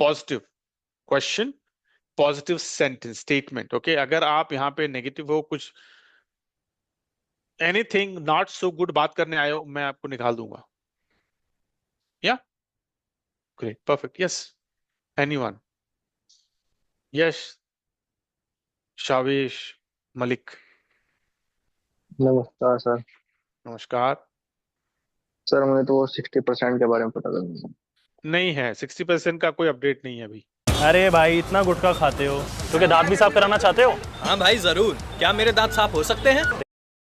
Positive question, positive sentence statement. Okay, अगर आप यहाँ पे नेगेटिव हो, कुछ एनीथिंग नॉट सो गुड बात करने आए हो, मैं आपको निकाल दूंगा। Yeah great, perfect, yes, anyone, yes, Shavesh Malik. नमस्कार सर। नमस्कार। सर मुझे तो 60% के बारे में पता करना है। नहीं है, 60% का कोई अपडेट नहीं है अभी। अरे भाई इतना गुटखा खाते हो तो क्या दांत भी साफ कराना चाहते हो? हाँ भाई जरूर, क्या मेरे दांत साफ हो सकते हैं?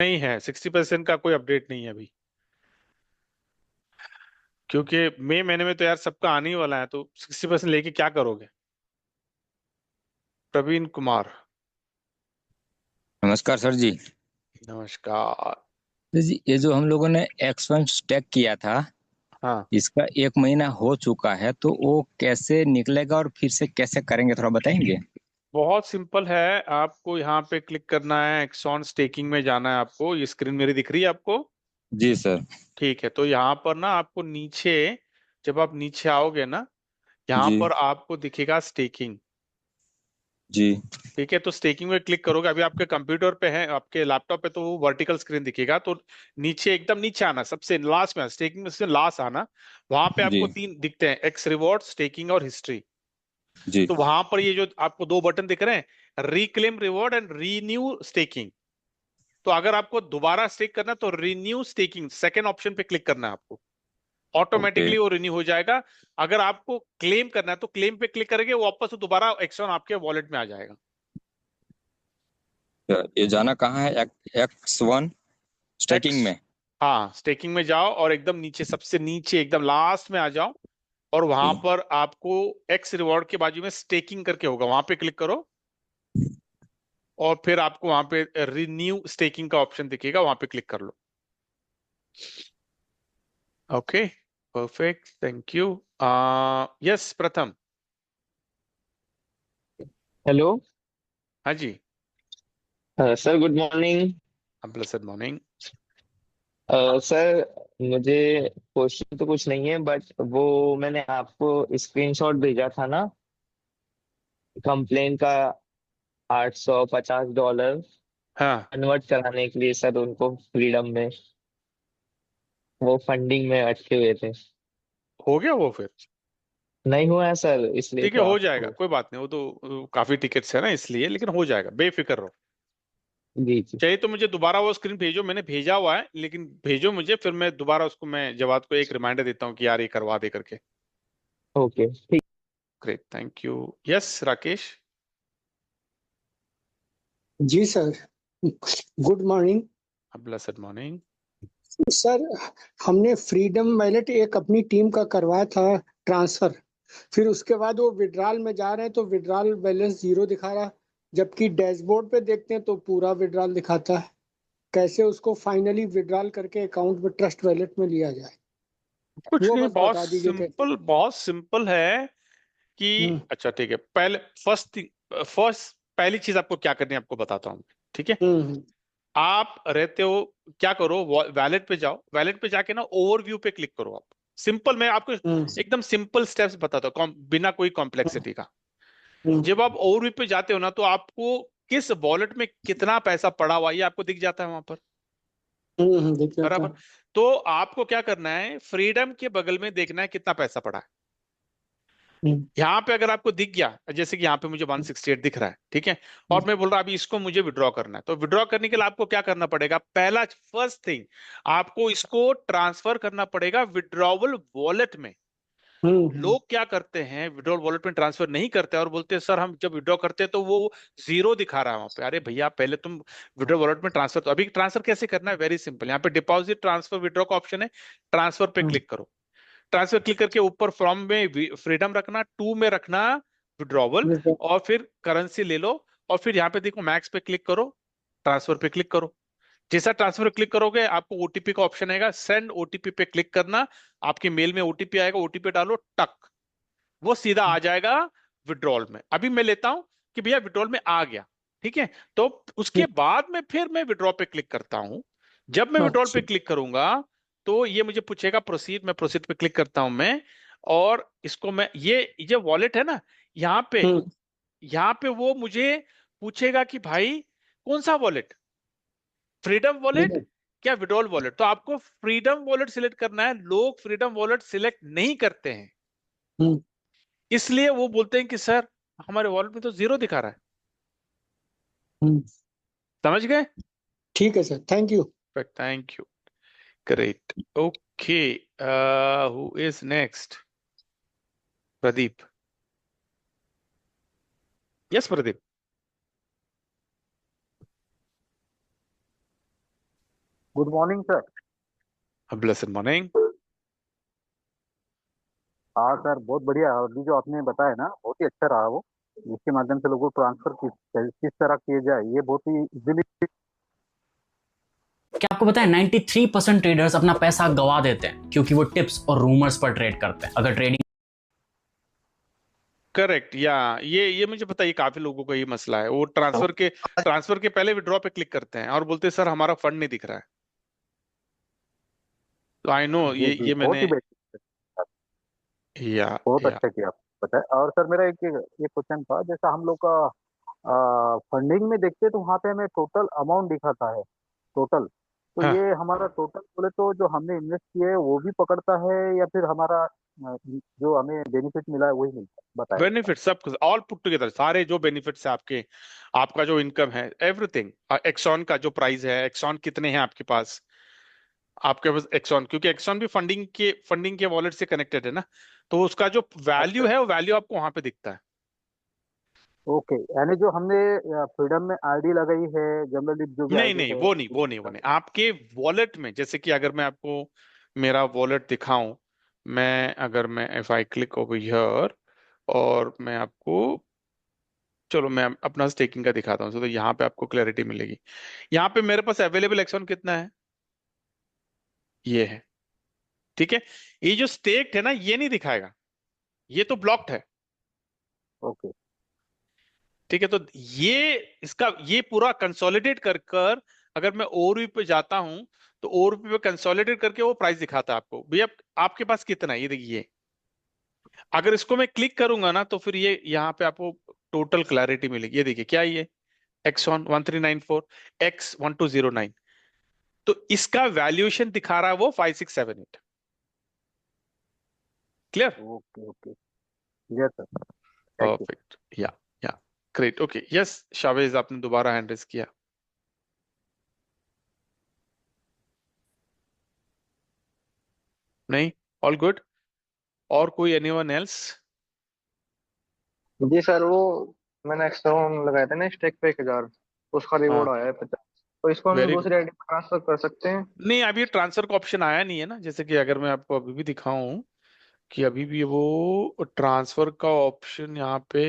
नहीं है, 60% का कोई अपडेट नहीं है अभी, क्योंकि मई महीने में तो यार सबका आने ही वाला है, तो 60% लेके क्या करोगे? प्रवीण कुमार। नमस्कार सर जी। नमस्कार। सर जी, ये जो हम लोगों ने X1 स्टैक किया था, हाँ, इसका 1 महीना हो चुका है, तो वो कैसे निकलेगा और फिर से कैसे करेंगे, थोड़ा बताएंगे? बहुत सिंपल है। आपको यहाँ पे क्लिक करना है, एक्सॉन स्टेकिंग में जाना है आपको। ये स्क्रीन मेरी दिख रही है आपको? जी सर। ठीक है, तो यहाँ पर ना आपको नीचे, जब आप नीचे आओगे ना, यहाँ जी पर आपको दिखेगा स्टेकिंग। जी। ठीक है, तो स्टेकिंग में क्लिक करोगे, अभी आपके कंप्यूटर पे है, आपके लैपटॉप पे तो वो वर्टिकल स्क्रीन दिखेगा, तो नीचे एकदम नीचे आना, सबसे लास्ट में स्टेकिंग में से लास्ट आना। वहां पे जी आपको तीन दिखते हैं, एक्स रिवॉर्ड, स्टेकिंग और हिस्ट्री। जी। तो वहां पर ये जो आपको दो बटन दिख रहे हैं, reclaim reward and renew staking. तो अगर आपको दोबारा स्टेक करना है तो रिन्यू स्टेकिंग सेकंड ऑप्शन पे क्लिक करना है आपको, ओके। ऑटोमेटिकली वो रिन्यू हो जाएगा। अगर आपको क्लेम करना है तो क्लेम पे क्लिक करेंगे, वो वापस से दोबारा एक्शन आपके वॉलेट में आ जाएगा। ये जाना कहाँ है? X1 एक्स, स्टैकिंग में? हाँ, स्टेकिंग में जाओ और एकदम नीचे, सबसे नीचे एकदम लास्ट में आ जाओ, और वहां जी। पर आपको एक्स रिवॉर्ड के बाजू में स्टेकिंग करके होगा, वहां पे क्लिक करो, और फिर आपको वहां पे रिन्यू स्टेकिंग का ऑप्शन दिखेगा, वहां पे क्लिक कर लो। Okay, perfect, thank you. Yes, Pratham. Hello. हाँ जी। Sir good morning. Blessed morning. Sir मुझे क्वेश्चन तो कुछ नहीं है, बट वो मैंने आपको स्क्रीनशॉट भेजा था ना, कंप्लेन का, $850 हाँ, कन्वर्ट कराने के लिए सर उनको फ्रीडम में, वो फंडिंग में अटके हुए थे। हो गया वो फिर? नहीं हुआ है सर, इसलिए ठीक है, तो हो जाएगा, आपको। कोई बात नहीं, वो तो काफी टिकट्स है ना इसलिए, लेकिन हो जाएगा, बेफिक्र रहो। जी जी। चाहिए तो मुझे दोबारा वो स्क्रीन भेजो, मैंने भेजा हुआ है, लेकिन भेजो मुझे, फिर मैं दोबारा उसको, मैं जवाब को एक रिमाइंडर देता हूँ कि यार ये करवा दे करके। ओके ठीक। Great, thank you. Yes, Rakesh. Ji sir, good morning. Blessed morning. Sir, हमने फ्रीडम वैलेट एक अपनी टीम का करवाया था ट्रांसफर, फिर उसके बाद वो विड्रॉल में जा रहे हैं तो विड्रॉल बैलेंस जीरो दिखा रहा, जबकि डैशबोर्ड पे देखते हैं तो पूरा विड्रॉल दिखाता है। कैसे उसको फाइनली विड्रॉल करके अकाउंट में ट्रस्ट वैलेट में लिया जाए, कुछ वो नहीं, बस बहुत बता दीजिए कैसे। सिंपल, बहुत सिंपल है कि, हम्म। अच्छा ठीक है, पहले फर्स्ट फर्स्ट पहली चीज आपको क्या करनी है आपको बताता हूँ। ठीक है, हम्म। आप रहते हो, क्या करो, वैलेट पे जाओ, वैलेट पे जाके ना ओवरव्यू पे क्लिक करो आप। सिंपल, मैं आपको हम्म। एकदम एकदम सिंपल स्टेप्स बताता हूँ, बिना कोई कॉम्प्लेक्सिटी का। हम्म। जब आप ओवरव्यू पे जाते हो ना, तो आपको किस वॉलेट में कितना पैसा पड़ा हुआ है ये आपको दिख जाता है वहां पर, दिख जाता बराबर? है। तो आपको क्या करना है, फ्रीडम के बगल में देखना है कितना पैसा पड़ा है। हम्म। यहाँ पे अगर आपको दिख गया, जैसे कि यहाँ पे मुझे 168 दिख रहा है, ठीक है, और मैं बोल रहा अभी इसको मुझे विड्रॉ करना है, तो विड्रॉ करने के लिए आपको क्या करना पड़ेगा, पहला फर्स्ट थिंग, आपको इसको ट्रांसफर करना पड़ेगा विड्रॉवल वॉलेट में। हम्म। लोग क्या करते हैं, विड्रॉल वॉलेट में ट्रांसफर नहीं करते और बोलते हैं सर हम जब विड्रॉ करते हैं तो वो जीरो दिखा रहा है वहां पे। अरे भैया, पहले तुम विड्रॉल वॉलेट में ट्रांसफर, तो अभी ट्रांसफर कैसे करना है, वेरी सिंपल, यहाँ पे डिपॉजिट ट्रांसफर विड्रॉ का ऑप्शन है, ट्रांसफर पे क्लिक करो। ट्रांसफर क्लिक करके ऊपर फ्रॉम में फ्रीडम रखना, टू में रखना विड्रॉवल, हम्म। और फिर करेंसी ले लो, और फिर यहाँ पे देखो मैक्स पे क्लिक करो, ट्रांसफर पे क्लिक करो। जैसा ट्रांसफर क्लिक करोगे आपको ओटीपी का ऑप्शन आएगा, सेंड ओटीपी पे क्लिक करना, आपके मेल में ओटीपी आएगा, ओटीपी डालो, टक, वो सीधा आ जाएगा विड्रॉल में। अभी मैं लेता हूं कि भैया विड्रॉल में आ गया, ठीक है, तो उसके बाद में फिर मैं विड्रॉ पे क्लिक करता हूं। जब मैं विड्रॉल पे अच्छा। क्लिक करूंगा तो ये मुझे पूछेगा प्रोसीड, मैं प्रोसीड पे क्लिक करता हूं मैं, और इसको मैं ये वॉलेट है ना, यहाँ पे हम्म वो मुझे पूछेगा कि भाई कौन सा वॉलेट, फ्रीडम वॉलेट क्या विड्रॉल वॉलेट। तो आपको फ्रीडम वॉलेट सिलेक्ट करना है। लोग फ्रीडम वॉलेट सिलेक्ट नहीं करते हैं, हम्म इसलिए वो बोलते हैं कि सर हमारे वॉलेट में तो जीरो दिखा रहा है। हम्म। समझ गए? ठीक है sir, thank you. Thank you, great, okay. Who is next? Pradeep. Yes Pradeep. Good morning sir. Blessed morning. हाँ सर, बहुत बढ़िया। अभी जो आपने बताया ना, बहुत ही अच्छा रहा वो, जिसके माध्यम से लोगों को ट्रांसफर किस तरह किए जाए, ये बहुत ही इजीली। क्या आपको पता है 93% ट्रेडर्स अपना पैसा गवा देते हैं क्योंकि वो टिप्स और रूमर्स पर ट्रेड करते हैं। अगर ट्रेडिंग करेक्ट, या ये मुझे पता है, ये काफी लोगों का ये मसला है। वो ट्रांसफर के पहले विड्रॉ पे क्लिक करते हैं और बोलते हैं सर हमारा फंड नहीं दिख रहा है। तो आई नो जी जी, ये बहुत मैंने ही बेहतर, या बहुत या अच्छा किया आपने बताया। और सर मेरा एक ये क्वेश्चन था, जैसा हम लोग का फंडिंग में देखते हैं तो वहाँ पे हमें टोटल अमाउंट दिखाता है, टोटल। तो हाँ, ये हमारा टोटल बोले तो जो हमने इन्वेस्ट किए है वो भी पकड़ता है, या फिर हमारा जो हमें बेनिफिट मिला है वही मिलता है, बताएं। बेनिफिट सब कुछ ऑल पुट टुगेदर, सारे जो बेनिफिट्स है आपके, आपका जो इनकम है, एवरीथिंग। एक्सॉन का जो प्राइस है, एक्सॉन कितने हैं आपके पास, एक्सॉन, क्योंकि एक्सॉन भी फंडिंग के वॉलेट से कनेक्टेड है ना, तो उसका जो वैल्यू है वो वैल्यू आपको वहां पे दिखता है। ओके, यानी जो हमने फ्रीडम में आईडी लगाई है, जनरल डिप जो भी नहीं आईडी नहीं, है वो नहीं आपके वॉलेट में, जैसे कि अगर मैं आपको मेरा वॉलेट दिखाऊं, अगर मैं if I click over here और मैं आपको, चलो मैं अपना स्टेकिंग का दिखाता हूँ, तो यहाँ पे आपको क्लैरिटी मिलेगी। यहाँ पे मेरे पास अवेलेबल एक्सॉन कितना है, ये है, ठीक है। ये जो स्टेक्ड है ना, ये नहीं दिखाएगा, ये तो ब्लॉक्ड है, ओके। ठीक है। तो ये पूरा कंसोलिडेट कर कर अगर मैं ओवरव्यू पे जाता हूं, तो ओवरव्यू पे कंसोलिडेट करके वो प्राइस दिखाता है आपको भैया आपके पास कितना है। ये देखिए, अगर इसको मैं क्लिक करूंगा ना, तो फिर ये यहाँ पे आपको टोटल क्लैरिटी मिलेगी। ये देखिए क्या है ये, एक्सॉन 1394, X1209। तो इसका वैल्यूएशन दिखा रहा है वो 5678। Clear? Okay okay, clear sir, thank you. Perfect, या ग्रेट, ओके। यस शावेज, आपने दोबारा हैंड रेज किया। नहीं, ऑल गुड। और कोई एनीवन एल्स? जी सर, वो मैंने एक्स्ट्रा लगाया था ना स्टेक पे 1,000, उसका हाँ, रिवॉर्ड आया है 50। तो इसको हम वेरी गुड। दूसरी आईडी में ट्रांसफर कर सकते हैं? नहीं, अभी ट्रांसफर का ऑप्शन आया नहीं है ना। जैसे कि अगर मैं आपको अभी भी दिखाऊं कि अभी भी वो ट्रांसफर का ऑप्शन यहाँ पे,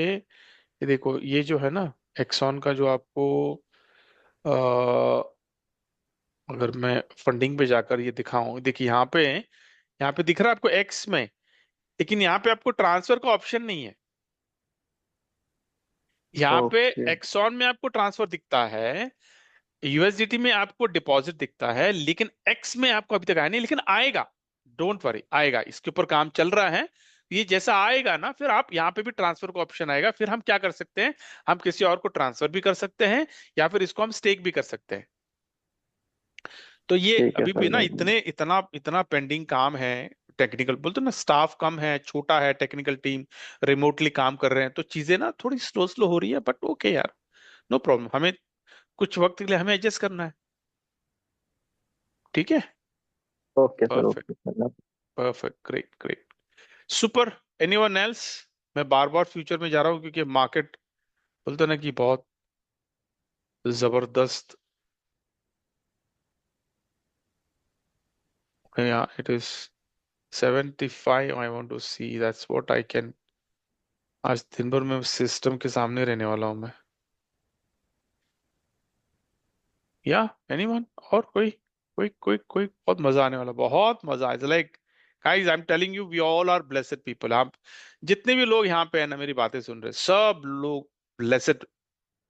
ये देखो, ये जो है ना एक्सॉन का, जो आपको अगर मैं फंडिंग पे जाकर ये दिखाऊं, देखिए यहाँ पे दिख रहा है आपको एक्स में, लेकिन यहाँ पे आपको ट्रांसफर का ऑप्शन नहीं है। यहाँ पे ओके। एक्सॉन में आपको ट्रांसफर दिखता है, यूएसडीटी में आपको डिपॉजिट दिखता है, लेकिन एक्स में आपको अभी तक आया नहीं, लेकिन आएगा। डोंट वरी, आएगा, इसके ऊपर काम चल रहा है। ये जैसा आएगा ना, फिर आप यहाँ पे भी ट्रांसफर का ऑप्शन आएगा, फिर हम क्या कर सकते हैं, हम किसी और को ट्रांसफर भी कर सकते हैं, या फिर इसको हम स्टेक भी कर सकते हैं। तो ये ठीक है अभी भी सर, ना इतना इतना पेंडिंग काम है। टेक्निकल बोलते हैं ना, स्टाफ कम है, छोटा है टेक्निकल टीम, रिमोटली काम कर रहे हैं, तो चीजें ना थोड़ी स्लो स्लो हो रही है, बट ओके यार, नो प्रॉब्लम। हमें कुछ वक्त के लिए हमें एडजस्ट करना है, ठीक है। Okay sir, perfect, okay sir. Perfect, great great, super. Anyone else? मैं बार बार फ्यूचर में जा रहा हूँ क्योंकि मार्केट बोलते हैं ना कि बहुत जबरदस्त, या it is 75। I want to see, that's what I can. आज दिन भर मैं सिस्टम के सामने रहने वाला हूं मैं, या एनीवन? और कोई कोई कोई कोई बहुत मजा आने वाला, बहुत मजा। It's like guys, I am telling you, we all are blessed people. आप जितने भी लोग यहाँ पे हैं ना, मेरी बातें सुन रहे, सब लोग ब्लेसेड।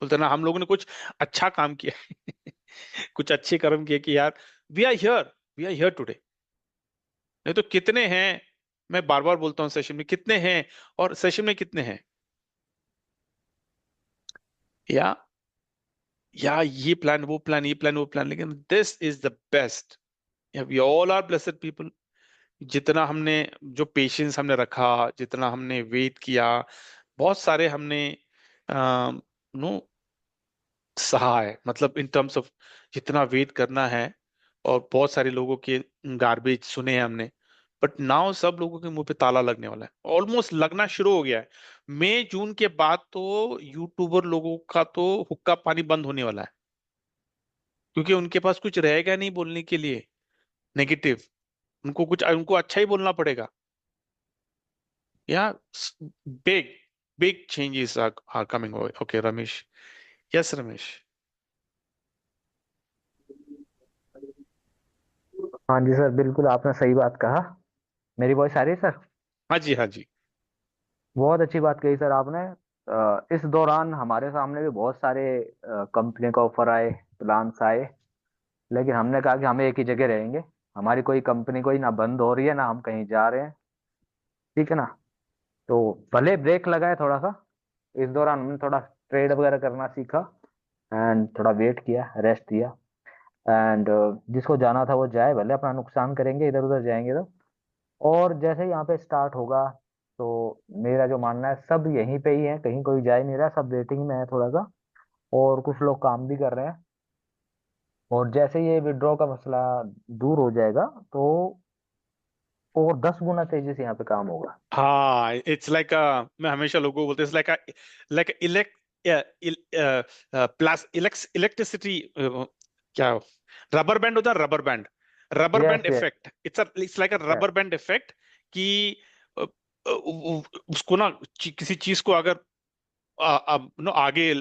बोलते हैं ना, हम लोगों ने कुछ अच्छा काम किया कुछ अच्छे कर्म किए कि यार we are here, we are here today. नहीं तो कितने हैं मैं बार बार बोलता हूँ सेशन में कितने हैं और सेशन में कितने हैं, या ये प्लान वो प्लान ये प्लान वो प्लान, लेकिन this is the best. We all are blessed people. जितना हमने जो पेशेंस हमने रखा, जितना हमने वेट किया, बहुत सारे हमने नो सहा है, मतलब इन टर्म्स ऑफ जितना वेट करना है, और बहुत सारे लोगों के गार्बेज सुने हैं हमने। बट नाउ सब लोगों के मुंह पे ताला लगने वाला है, ऑलमोस्ट लगना शुरू हो गया है। मई जून के बाद तो यूट्यूबर लोगों का तो हुक्का पानी बंद होने वाला है, क्योंकि उनके पास कुछ रहेगा नहीं बोलने के लिए नेगेटिव। उनको अच्छा ही बोलना पड़ेगा। या big big changes are coming. Okay Ramesh, yes Ramesh. हाँ जी सर, बिल्कुल आपने सही बात कहा। मेरी वॉइस आ रही है सर? हाँ जी, हाँ जी। बहुत अच्छी बात कही सर आपने। इस दौरान हमारे सामने भी बहुत सारे कंपनी का ऑफर आए, प्लान्स आए, लेकिन हमने कहा कि हम एक ही जगह रहेंगे। हमारी कोई कंपनी कोई ना बंद हो रही है, ना हम कहीं जा रहे हैं, ठीक है ना। तो भले ब्रेक लगा है थोड़ा सा, इस दौरान हमने थोड़ा ट्रेड वगैरह करना सीखा एंड थोड़ा वेट किया, रेस्ट दिया। एंड जिसको जाना था वो जाए, भले अपना नुकसान करेंगे इधर उधर जाएंगे तो। और जैसे ही यहाँ पे स्टार्ट होगा, तो मेरा जो मानना है सब यहीं पे ही है, कहीं कोई जा ही नहीं रहा, सब वेटिंग में है थोड़ा सा। और कुछ लोग काम भी कर रहे हैं। और जैसे ये विड्रॉ का मसला दूर हो जाएगा, तो और 10 गुना तेजी से यहाँ पे काम होगा। हाँ, इट्स लाइक मैं हमेशा लोगों को बोलते हैं, लाइक इलेक्ट प्लस इलेक्ट्रिसिटी, क्या रबर बैंड होता है, rubber band, rubber band yes yes. Effect. It's like a rubber band effect कि अ, उसको ना किसी चीज को अगर आगे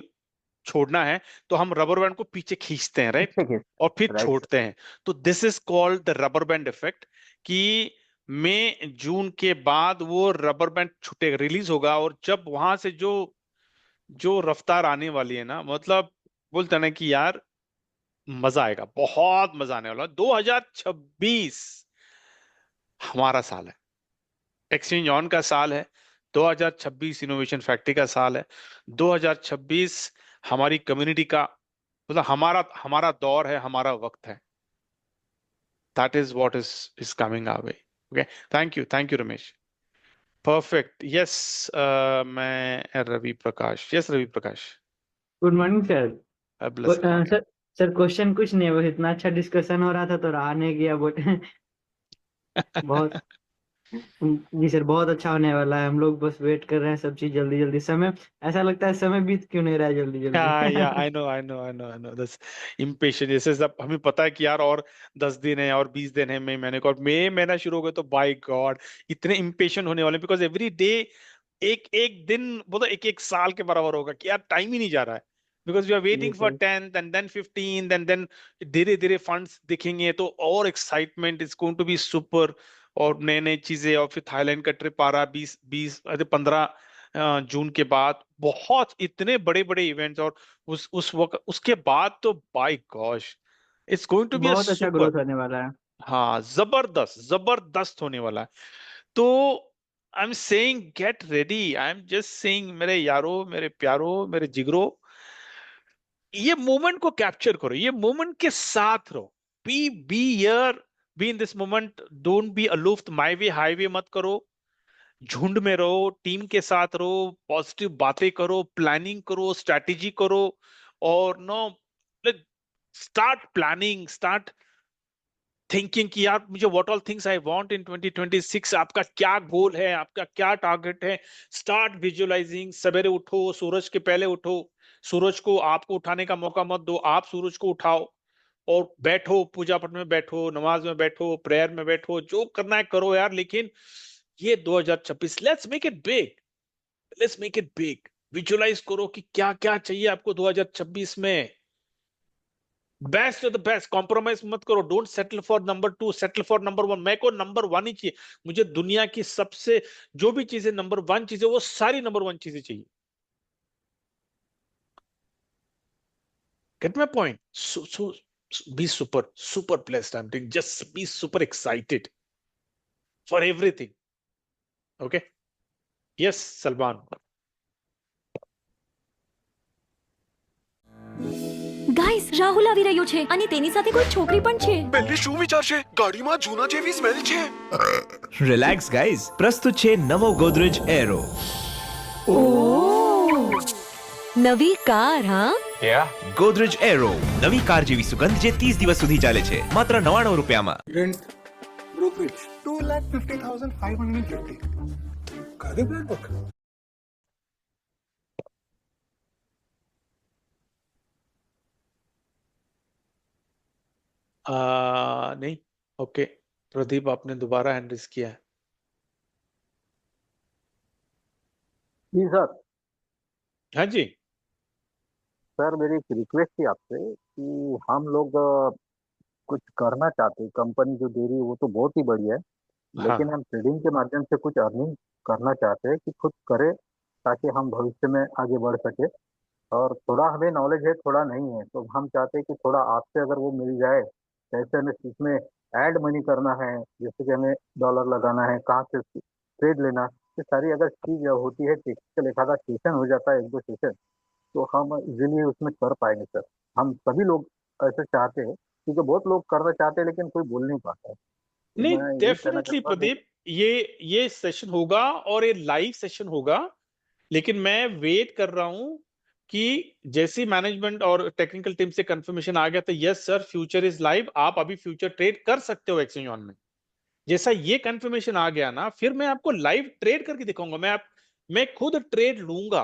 छोड़ना है, तो हम रबर बैंड को पीछे खींचते हैं, राइट, पीछे खींच। और फिर राइट। छोड़ते हैं। तो this is called the rubber band effect, कि मई जून के बाद वो रबर बैंड छूटेगा, रिलीज होगा, और जब वहां से जो जो रफ्तार आने वाली है ना, मतलब बोलते हैं ना कि यार मजा आएगा, बहुत मजा आने वाला है। 2026 हमारा साल है, एक्सचेंज ऑन का साल है। 2026 इनोवेशन फैक्ट्री का साल है। 2026 हमारी कम्युनिटी का, मतलब हमारा हमारा दौर है, हमारा वक्त है। That is what is coming our way. Okay, thank you Ramesh. Perfect, yes. मैं Ravi Prakash, yes Ravi Prakash. Good morning sir. Bless morning. Sir sir question कुछ नहीं है, बस इतना अच्छा डिस्कशन हो रहा था तो रहा नहीं गया बट बहुत। जी सर, बहुत अच्छा होने वाला है। हम लोग बस वेट कर रहे हैं सब चीज जल्दी जल्दी। समय ऐसा लगता है समय बीत क्यों नहीं रहा है जल्दी जल्दी। या आई नो दस इम्पेशेंट, जैसे सब हमें पता है कि यार और 10 दिन है और 20 दिन है मई महीने को, और मई महीना शुरू हो गया तो बाय गॉड इतने इम्पेशेंट होने वाले, बिकॉज एवरी डे एक एक दिन बोलो एक एक साल के बराबर होगा, कि यार टाइम ही नहीं जा रहा है। बिकॉज वी आर जी waiting for sir. 10th and then 15th and then धीरे धीरे फंड्स दिखेंगे, तो और excitement is going to be super. और नए नए चीजें, और फिर थाईलैंड का ट्रिप आ रहा, 15 जून के बाद बहुत इतने बड़े बड़े इवेंट्स। और उस वक्त उसके बाद तो by gosh it's going to be a बहुत अच्छा सुपर। ग्रोथ होने वाला है। हाँ, जबरदस्त जबरदस्त होने वाला है। तो I am saying get ready, I am just saying मेरे यारो, मेरे प्यारो, मेरे जिगरो, ये मोमेंट को कैप्चर करो, ये मोमेंट के साथ रहो। Be here, be in this moment, don't be aloof, my way highway मत करो। झुंड में रहो, टीम के साथ रहो, पॉजिटिव बातें करो, प्लानिंग करो, स्ट्रैटेजी करो। और no, start planning, start thinking कि यार मुझे what all things I want in 2026। आपका क्या गोल है, आपका क्या टारगेट है। Start visualising. सवेरे उठो, सूरज के पहले उठो, सूरज को आपको उठाने का मौका मत दो, आप सूरज को उठाओ। और बैठो, पूजा पाठ में बैठो, नमाज में बैठो, प्रेयर में बैठो, जो करना है करो यार। लेकिन ये 2026, let's make it big, let's make it big. Visualise करो कि क्या क्या चाहिए आपको 2026 में। Best of the best, compromise मत करो। Don't settle for number 2, settle for number 1। मैं को नंबर 1 ही चाहिए। मुझे दुनिया की सबसे जो भी चीजें नंबर 1 चीजें, वो सारी नंबर 1 चीजें चाहिए। Get my point? So be super blessed, I am just be super excited for everything. Okay, yes Salman. Guys Rahul આવી રહ્યો છે અને તેની સાથે કોઈ છોકરી પણ છે. પેલી શું વિચાર છે? ગાડીમાં જૂના જેવી સ્મેલ છે. રિલેક્સ ગાઈઝ, પ્રસ્તુત છે નવો ગોદરેજ એરો. ઓ નવી કાર હા. ગોદરેજ એરો, નવી કાર જેવી સુગંધ જે 30 દિવસ સુધી ચાલે છે, માત્ર 99 રૂપિયામાં. Rent brokerage 2,50,550. कर दे ब्लैक बुक. नहीं, ओके प्रदीप आपने दोबारा हैंड रेज किया है। जी सर। हाँ जी सर मेरी एक रिक्वेस्ट थी आपसे कि हम लोग कुछ करना चाहते हैं, कंपनी जो दे रही है वो तो बहुत ही बढ़िया है, लेकिन हम ट्रेडिंग के माध्यम से कुछ अर्निंग करना चाहते हैं कि खुद करें ताकि हम भविष्य में आगे बढ़ सके। और थोड़ा हमें नॉलेज है, थोड़ा नहीं है, तो हम चाहते हैं कि थोड़ा आपसे अगर वो मिल जाए, कैसे हमें इसमें ऐड मनी करना है, जैसे कि हमें डॉलर लगाना है, कहाँ से ट्रेड लेना, ये सारी अगर चीज होती है, टेक्निकल एक आधा सेशन हो जाता है, 1-2 सेशन, तो हम इजीली उसमें कर पाएंगे सर। हम सभी लोग ऐसे चाहते हैं, क्योंकि बहुत लोग करना चाहते हैं लेकिन कोई बोल नहीं पाता है। तो नहीं, मैं यही कहना डेफिनेटली चाहता हूँ प्रदीप, ये सेशन होगा और ये लाइव सेशन होगा, लेकिन मैं वेट कर रहा हूं कि जैसी मैनेजमेंट और टेक्निकल टीम से कंफर्मेशन आ गया तो yes sir future is live, आप अभी फ्यूचर ट्रेड कर सकते हो एक्सचेंज ऑन में। जैसा ये कंफर्मेशन आ गया ना, फिर मैं आपको लाइव ट्रेड करके दिखाऊंगा। मैं खुद ट्रेड लूंगा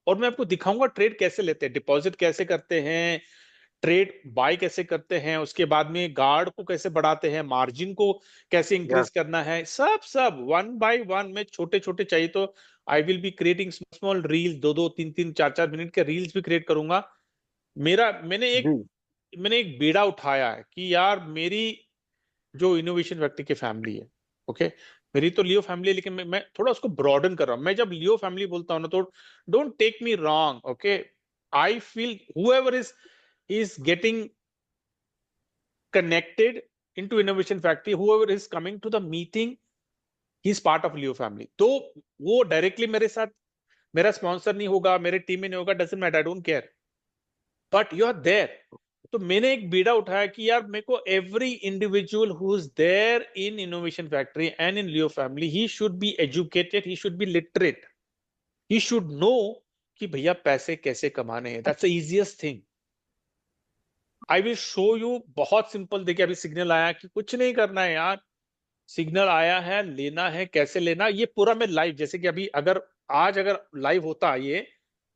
और मैं आपको दिखाऊंगा ट्रेड कैसे लेते हैं, डिपॉजिट कैसे करते हैं, ट्रेड बाय कैसे करते हैं, उसके बाद में गार्ड को कैसे बढ़ाते हैं, मार्जिन को कैसे इंक्रीज करना है, सब 1 by 1 में छोटे छोटे चाहिए तो I will be creating small reel, 2-2, 3-3, 4-4 minute के रील्स भी क्रिएट करूंगा। मैंने एक बीड़ा उठाया है कि यार मेरी जो इनोवेशन फैक्ट्री की फैमिली है, ओके, मेरी तो लियो फैमिली है, लेकिन मैं थोड़ा उसको ब्रॉडन कर रहा हूं। मैं जब लियो फैमिली बोलता हूं ना, तो don't take me wrong, okay, I feel whoever is getting connected into innovation factory, whoever is coming to the meeting, he is part of Leo family. तो वो डायरेक्टली मेरे साथ, मेरा स्पॉन्सर नहीं होगा, मेरे टीम में नहीं होगा, doesn't matter, I don't care, but you are there. तो मैंने एक बीड़ा उठाया कि यार मेरे को every individual who is there in innovation factory and in Leo family, he should be educated, he should be literate, he should know कि भैया पैसे कैसे कमाने हैं। That's the easiest thing. I will show you, बहुत simple. देखिए अभी signal आया कि कुछ नहीं करना है यार, सिग्नल आया है, लेना है, कैसे लेना, ये पूरा मैं लाइव, जैसे कि अभी अगर लाइव होता ये,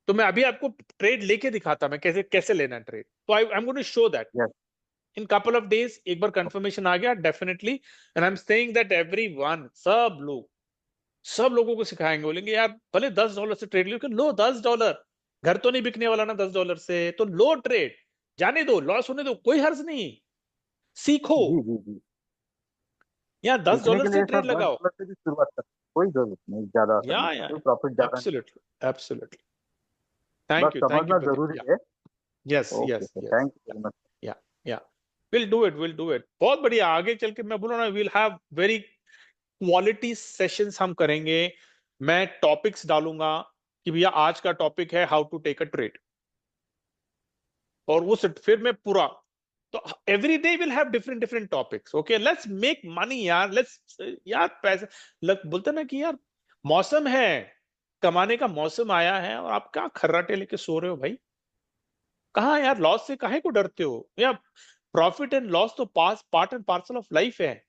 तो मैं अभी आपको ट्रेड लेके दिखाता मैं कैसे लेना है ट्रेड। तो I am going to show that in couple of days. एक बार कंफर्मेशन आ गया definitely, and I am saying that everyone, सब लोगों को सिखाएंगे, बोलेंगे यार भले $10 से ट्रेड लो, $10, घर तो नहीं बिकने वाला ना $10 से, तो लो ट्रेड, जाने दो, लॉस होने दो, कोई हर्ज नहीं, सीखो। यहाँ $10 से ट्रेड लगाओ, शुरुआत कर, कोई जरूरत नहीं ज्यादा, प्रॉफिट ज्यादा, एब्सोल्युटली। थैंक यू, समझना जरूरी है। Yes, thank you very much. या विल डू इट। बहुत बढ़िया। आगे चल के मैं बोलूँ ना, will have very quality sessions हम करेंगे। मैं टॉपिक्स डालूंगा कि भैया आज का टॉपिक है how to take a trade, और वो फिर मैं पूरा, तो every day will have different topics. Okay, let's make money यार, यार पैसे बोलते ना कि यार मौसम है, कमाने का मौसम आया है, और आप क्या खर्राटे लेके सो रहे हो भाई? कहाँ यार, लॉस से काहे को डरते हो? या प्रॉफिट एंड लॉस तो part and parcel of life है।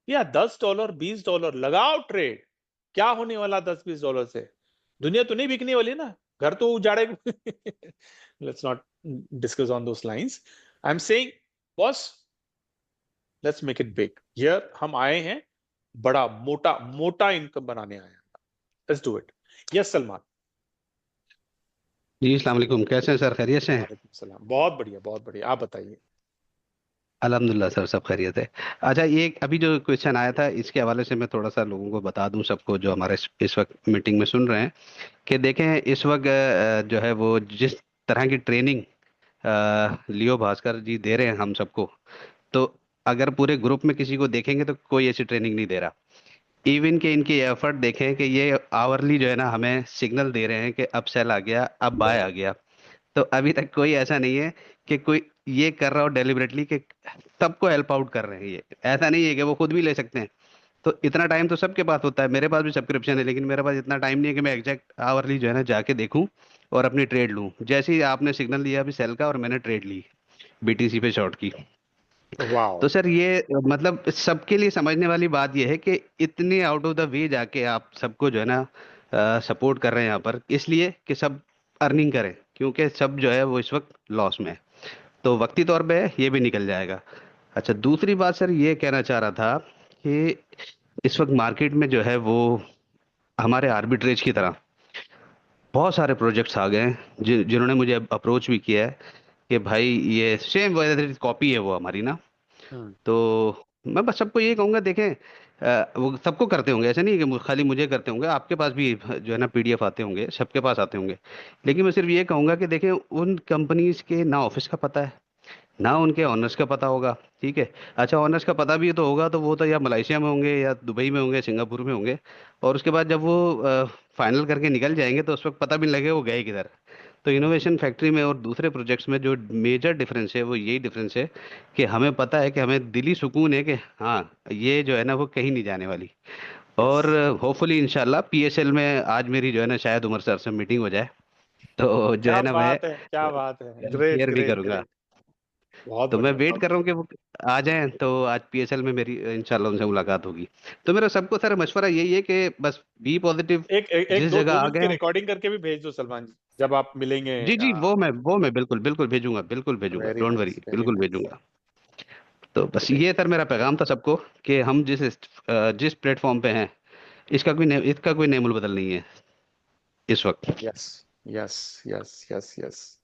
या $10 $20 लगाओ ट्रेड, क्या होने वाला $10-20 से? दुनिया तो नहीं बिकने वाली ना, घर तो उजाड़े। Let's not discuss on those lines. I am saying boss, let's make it big. Here हम आए हैं बड़ा मोटा इनकम बनाने आए हैं। Let's do it. Yes Salman ji, अस्सलाम वालेकुम। कैसे हैं सर? खैरियत से हैं? सलाम, बहुत बढ़िया, आप बताइए। अल्हम्दुलिल्लाह सर, सब खैरियत है। अच्छा, ये अभी जो क्वेश्चन आया था, इसके हवाले से मैं थोड़ा सा लोगों को बता दूं, सबको जो हमारे इस वक्त मीटिंग में सुन रहे हैं, कि देखें इस वक्त जो है वो जिस तरह की ट्रेनिंग लियो भास्कर जी दे रहे हैं हम सबको, तो अगर पूरे ग्रुप में किसी को देखेंगे तो कोई ऐसी ट्रेनिंग नहीं दे रहा। इवन के इनके एफर्ट देखें कि ये आवरली जो है ना हमें सिग्नल दे रहे हैं कि अब सेल आ गया, अब बाय आ गया। तो अभी तक कोई ऐसा नहीं है कि कोई ये कर रहा हो डेलिबरेटली कि सबको हेल्प आउट कर रहे हैं। ये ऐसा नहीं है कि वो खुद भी ले सकते हैं। तो इतना टाइम तो सबके पास होता है, मेरे पास भी सब्सक्रिप्शन है, लेकिन मेरे पास इतना टाइम नहीं है कि मैं एग्जैक्ट आवरली जो है ना जाके देखूं और अपनी ट्रेड लूं। जैसे ही आपने सिग्नल दिया अभी सेल का और मैंने ट्रेड ली बीटीसी पे शॉर्ट की। तो सर ये मतलब सबके लिए समझने वाली बात ये है कि इतने आउट ऑफ द वे जाके आप सबको जो है ना सपोर्ट कर रहे हैं यहाँ पर, इसलिए कि सब अर्निंग करें, क्योंकि सब जो है वो इस वक्त लॉस में है। तो वक्ती तौर पे ये भी निकल जाएगा। अच्छा, दूसरी बात सर ये कहना चाह रहा था कि इस वक्त मार्केट में जो है वो हमारे आर्बिट्रेज की तरह बहुत सारे प्रोजेक्ट्स आ गए हैं जिन्होंने मुझे अप्रोच भी किया है कि भाई ये सेम कॉपी है वो हमारी ना। तो मैं बस सबको ये कहूंगा, देखें वो सबको करते होंगे, ऐसा नहीं है कि खाली मुझे करते होंगे, आपके पास भी जो है ना पीडीएफ आते होंगे, सबके पास आते होंगे। लेकिन मैं सिर्फ ये कहूंगा कि देखें उन कंपनीज के ना ऑफिस का पता है, ना उनके ऑनर्स का पता होगा। ठीक है, अच्छा ऑनर्स का पता भी तो होगा तो वो तो या मलेशिया में होंगे या दुबई में होंगे, सिंगापुर में होंगे। और उसके बाद जब वो फाइनल करके निकल जाएंगे तो उस वक्त पता भी नहीं लगेगा वो गए किधर। तो इनोवेशन फैक्ट्री में और दूसरे प्रोजेक्ट्स में जो मेजर डिफरेंस है वो यही डिफरेंस है कि हमें पता है कि हमें दिली सुकून है कि हाँ ये जो है ना वो कहीं नहीं जाने वाली। और होपफुली इंशाल्लाह पीएसएल में आज मेरी जो है ना शायद उमर सर से मीटिंग हो जाए, तो जो है ना मैं क्या बात है, ग्रेट शेयर भी ग्रेट करूंगा। ग्रेट, बहुत तो मैं बढ़िया, वेट बहुत कर रहा हूँ कि वो आ जाएं, तो आज पीएसएल में मेरी इंशाल्लाह उनसे मुलाकात होगी। तो मेरा सबको सर मशवरा यही है कि बस बी पॉजिटिव, एक जिस दो जगह आ मिनट की गए। रिकॉर्डिंग करके भी भेज दो सलमान जी, जब आप मिलेंगे। जी जी, वो मैं बिल्कुल बिल्कुल भेजूंगा, बिल्कुल भेजूंगा, very don't worry, nice, very बिल्कुल नाइस, भेजूंगा। तो बस ग्रेट। ये सर मेरा पैगाम था सबको कि हम जिस प्लेटफॉर्म पे हैं इसका कोई नेमुल बदल नहीं है इस वक्त। Yes yes yes yes yes,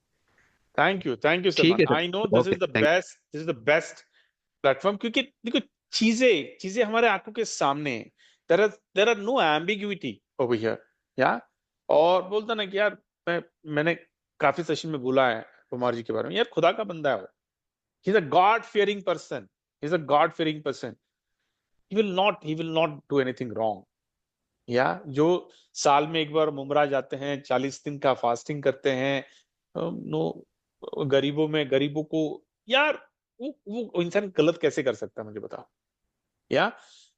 thank you ठीक सलमान। है sir, I know this okay, is the thank best, this is the best platform, क्योंकि देखो चीजें चीजें हमारे आंखों के सामने हैं। There are no ambiguity over here, yeah. और बोलता ना कि यार मैंने काफी सेशन में बोला है कुमार जी के बारे में, यार खुदा का बंदा है वो। He is a God fearing person, he is a God fearing person. He will not do anything wrong, या जो साल में एक बार मुमरा जाते हैं, 40 दिन का फास्टिंग करते हैं, नो, गरीबों को, यार वो इंसान गलत कैसे कर सकता है, मुझे बताओ।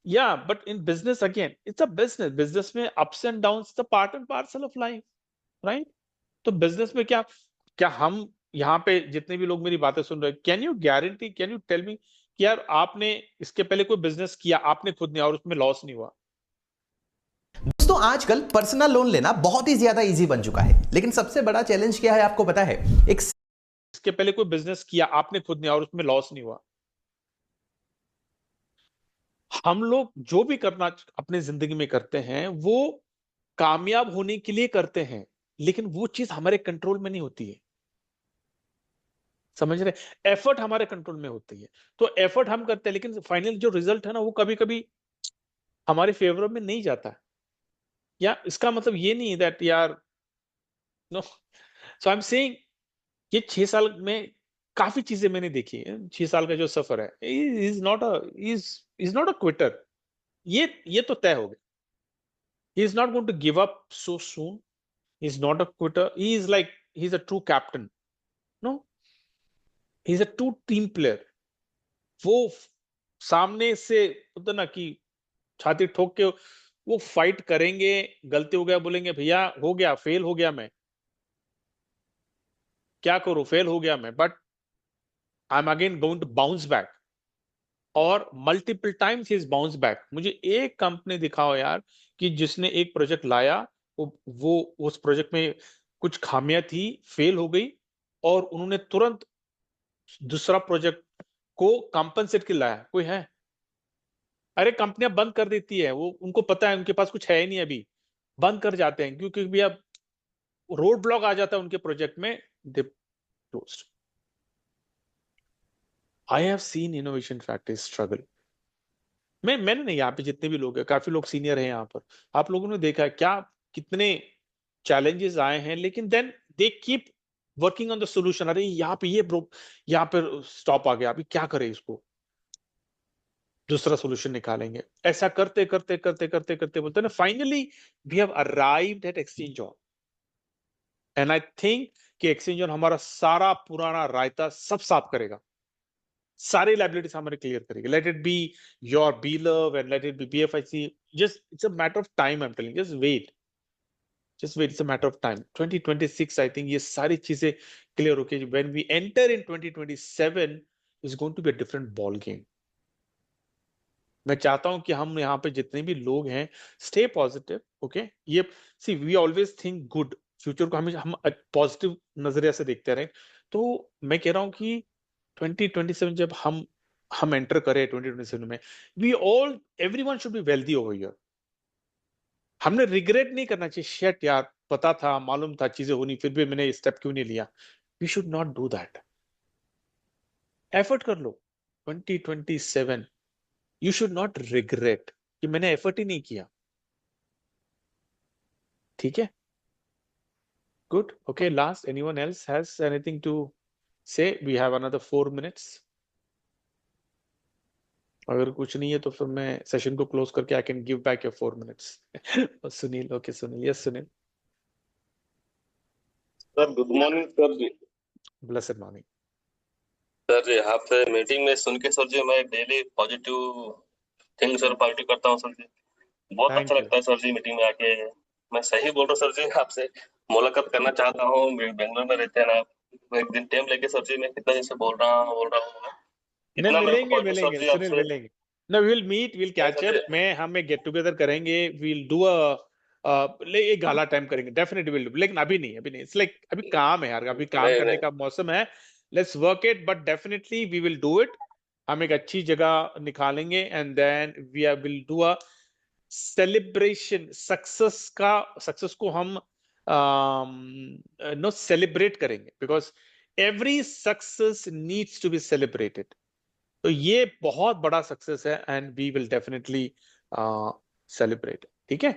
Yeah but in business again it's a business, business में ups and downs the part and parcel of life, right. तो बिजनेस में क्या क्या हम यहाँ पे जितने भी लोग मेरी बातें सुन रहे हैं, कैन यू टेल मी कि यार आपने इसके पहले कोई बिजनेस किया, आपने खुद नहीं, और उसमें लॉस नहीं हुआ? दोस्तों आजकल पर्सनल लोन लेना बहुत ही ज्यादा इजी बन चुका है, लेकिन सबसे बड़ा चैलेंज क्या है आपको पता है? इसके पहले कोई बिजनेस किया, आपने खुद नहीं, और उसमें लॉस नहीं हुआ? हम लोग जो भी करना अपने जिंदगी में करते हैं वो कामयाब होने के लिए करते हैं, लेकिन वो चीज हमारे कंट्रोल में नहीं होती है, समझ रहे? एफर्ट हमारे कंट्रोल में होती है, तो एफर्ट हम करते हैं, लेकिन फाइनल जो रिजल्ट है ना वो कभी कभी हमारे फेवर में नहीं जाता। या इसका मतलब ये नहीं है दैट यार, no, so I am saying ये 6 साल में काफी चीजें मैंने देखी है। 6 साल का जो सफर है, इज नॉट अ क्विटर। ये तो तय हो गया, he is not going to give up so soon, he's not a quitter, he's a true captain, no, he's a true team player। वो सामने से होता ना कि छाती ठोक के वो फाइट करेंगे, गलती हो गया बोलेंगे भैया हो गया, फेल हो गया, मैं क्या करूं, फेल हो गया मैं, but I am again going to bounce back. और मल्टीपल टाइम्स ही इज बाउंस बैक। मुझे एक कंपनी दिखाओ यार कि जिसने एक प्रोजेक्ट लाया, वो उस प्रोजेक्ट में कुछ खामियां थी, फेल हो गई, और उन्होंने तुरंत दूसरा प्रोजेक्ट को कंपनसेट के लाया। कोई है? अरे कंपनियां बंद कर देती है, वो उनको पता है उनके पास कुछ है ही नहीं, अभी बंद कर जाते हैं, क्योंकि भैया रोड ब्लॉक आ जाता है उनके प्रोजेक्ट में, they closed. I have seen innovation factory struggle. मैंने नहीं, यहाँ पे जितने भी लोग हैं, काफी लोग सीनियर हैं यहाँ पर, आप लोगों ने देखा है क्या कितने चैलेंजेस आए हैं, लेकिन then they keep working on the solution. अरे यहाँ पे स्टॉप आ गया, अभी क्या करें इसको, दूसरा सोल्यूशन निकालेंगे। ऐसा करते करते करते करते करते बोलते हैं ना, finally we have arrived at exchange on, and I think कि एक्सचेंज ऑन हमारा सारा पुराना रायता सब साफ करेगा, सारी लाइबिलिटीज हमारे क्लियर करेगी। Let it be your believe and let it be BFIC, just it's a matter of time, I am telling, just wait, it's a matter of time. 2026 I think ये सारी चीजें क्लियर होके when we enter in 2027 is going to be a different ball game. मैं चाहता हूं कि हम यहाँ पे जितने भी लोग हैं स्टे पॉजिटिव, ओके। ये see we always think good, future को हम पॉजिटिव नजरिया से देखते रहे। तो मैं कह रहा हूं कि 2027 जब हम एंटर करें 2027 में, we all everyone should be wealthy over here. हमने रिग्रेट नहीं करना चाहिए, शिट यार पता था, मालूम था चीजें होनी, फिर भी मैंने स्टेप क्यों नहीं लिया। We should not do that. Effort कर लो 2027, यू शुड नॉट रिग्रेट कि मैंने एफर्ट ही नहीं किया, ठीक है। Good, okay. Last, anyone else has anything to say? We have another 4 minutes। अगर कुछ नहीं है तो फिर मैं सेशन को क्लोज करके I can give back your 4 minutes। Sunil, okay Sunil, yes Sunil. Sir good morning sir ji. Blessed morning sir ji, आपसे मीटिंग में सुन के सर जी मैं daily positive thing sir positive करता हूँ सर जी, बहुत अच्छा लगता है सर जी मीटिंग में आके। मैं सही बोल रहा हूँ सर जी, आपसे मुलाकात करना चाहता हूँ, बेंगलोर में रहते हैं ना आप, एक दिन टाइम लेके सर जी, मैं कितना दिन से बोल रहा हूँ नहीं, मिलेंगे सर जी सुनील, आपसे। मिलेंगे ना, will meet, will catch up. मैं हम एक गेट टुगेदर करेंगे, विल डू एक गाला टाइम करेंगे, डेफिनेटली विल डू, लेकिन अभी नहीं इट्स लाइक अभी काम है यार, अभी काम करने का मौसम है। Let's work it, but definitely we will do it. हम एक अच्छी जगह निकालेंगे and then we will do a celebration. Success को हम नो सेलिब्रेट करेंगे, because every success needs to be celebrated. तो ये बहुत बड़ा सक्सेस है and we will definitely celebrate, ठीक है।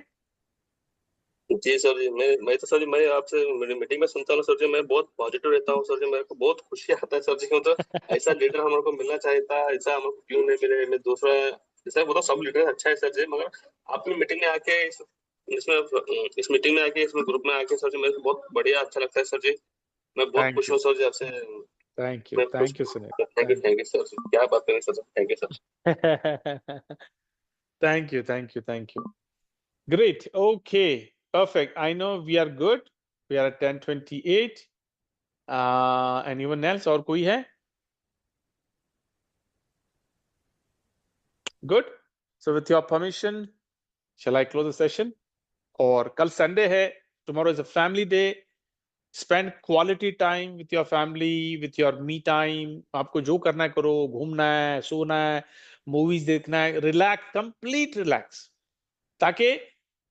जी सर जी, मैं तो सर जी, मैं आपसे मेरी मीटिंग में सुनता हूँ सर जी, मैं बहुत पॉजिटिव रहता हूँ सर जी, मेरे को बहुत खुशी आता है सर जी। मतलब ऐसा लीडर हमारे को मिलना चाहिए था, ऐसा हमको क्यों नहीं मिले। मैं दूसरा जैसा वो तो सब लीडर अच्छा है सर जी, मगर आपने मीटिंग में आके इस मीटिंग में आके, इसमें ग्रुप में आके सर जी, मेरे को बहुत बढ़िया अच्छा लगता है सर जी। मैं बहुत खुश हूँ सर जी आपसे। Thank you Sunil, thank you sir ji, क्या बात करें sir, thank you sir. Thank you. Great. Okay. Perfect. I know we are good. We are at 10:28. Anyone else? और कोई है? Good. So with your permission, shall I close the session? और कल Sunday है. Tomorrow is a family day. Spend quality time with your family, with your me time. आपको जो करना है करो, घूमना है, सोना है, मूवीज देखना है, रिलैक्स, कंप्लीट रिलैक्स, ताकि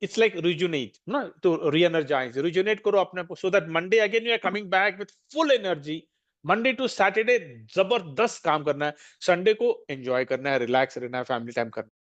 it's like rejuvenate, no, to re-energize, rejuvenate करो अपने को, so that Monday again you are coming back with full energy. Monday to Saturday जबरदस्त काम करना है, Sunday को enjoy करना है, relax रहना है, family time करना है।